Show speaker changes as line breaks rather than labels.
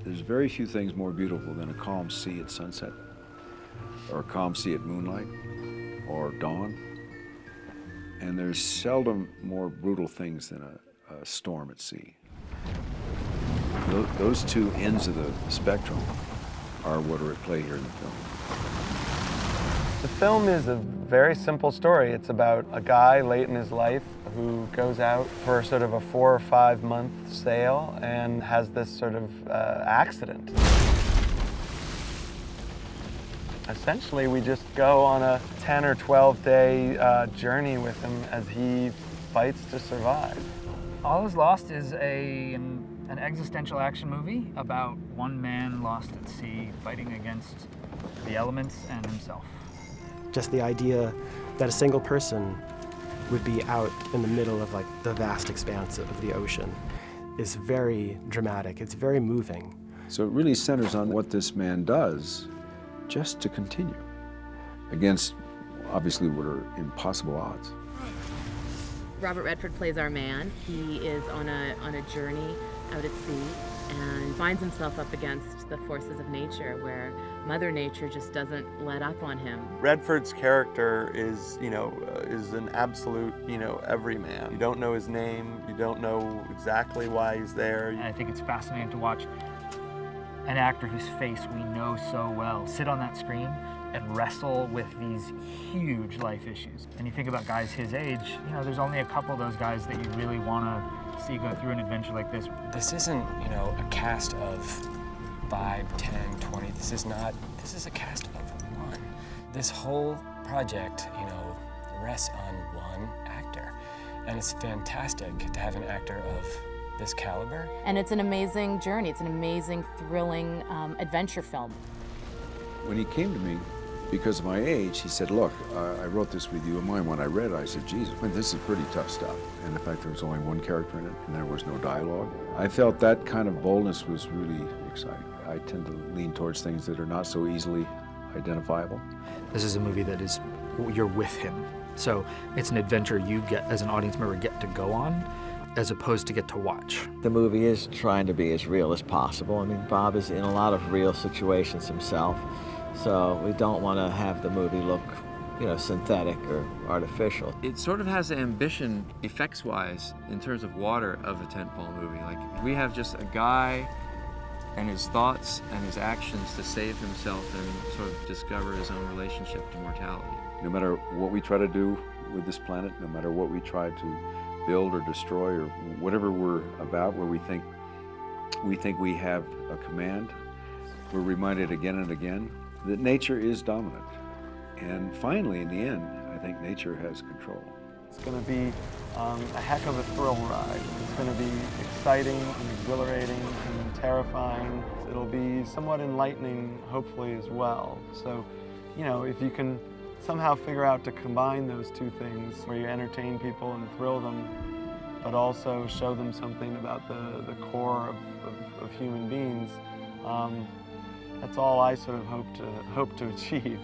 There's very few things more beautiful than a calm sea at sunset, or a calm sea at moonlight, or dawn. And there's seldom more brutal things than a storm at sea. Those two ends of the spectrum are what are at play here in the film.
The film is a very simple story. It's about a guy late in his life who goes out for sort of a 4 or 5 month sail and has this sort of accident. Essentially, we just go on a 10 or 12 day journey with him as he fights to survive.
All Is Lost is an existential action movie about one man lost at sea fighting against the elements and himself.
Just the idea that a single person would be out in the middle of like the vast expanse of the ocean is very dramatic. It's very moving.
So it really centers on what this man does just to continue against obviously what are impossible odds.
Robert Redford plays our man. He is on a journey out at sea and finds himself up against the forces of nature where Mother Nature just doesn't let up on him.
Redford's character is, is an absolute, everyman. You don't know his name, you don't know exactly why he's there.
And I think it's fascinating to watch an actor whose face we know so well sit on that screen and wrestle with these huge life issues. And you think about guys his age, there's only a couple of those guys that you really want to see go through an adventure like this.
This isn't, a cast of 5, 10, 20. This is a cast of one. This whole project, rests on one actor. And it's fantastic to have an actor of this caliber.
And it's an amazing journey. It's an amazing, thrilling adventure film.
When he came to me, because of my age, he said, look, I wrote this with you in mind. When I read it, I said, Jesus, this is pretty tough stuff. And in fact, there was only one character in it, and there was no dialogue. I felt that kind of boldness was really exciting. I tend to lean towards things that are not so easily identifiable.
This is a movie that you're with him. So it's an adventure you get, as an audience member, get to go on, as opposed to get to watch.
The movie is trying to be as real as possible. I mean, Bob is in a lot of real situations himself. So we don't want to have the movie look, synthetic or artificial.
It sort of has the ambition, effects-wise, in terms of water, of a tentpole movie. Like, we have just a guy and his thoughts and his actions to save himself and sort of discover his own relationship to mortality.
No matter what we try to do with this planet, no matter what we try to build or destroy or whatever we're about, where we think we have a command, we're reminded again and again that nature is dominant. And finally, in the end, I think nature has control.
It's going to be a heck of a thrill ride. It's going to be exciting and exhilarating and terrifying. It'll be somewhat enlightening, hopefully, as well. So, if you can somehow figure out to combine those two things, where you entertain people and thrill them, but also show them something about the core of human beings, that's all I sort of hope to achieve.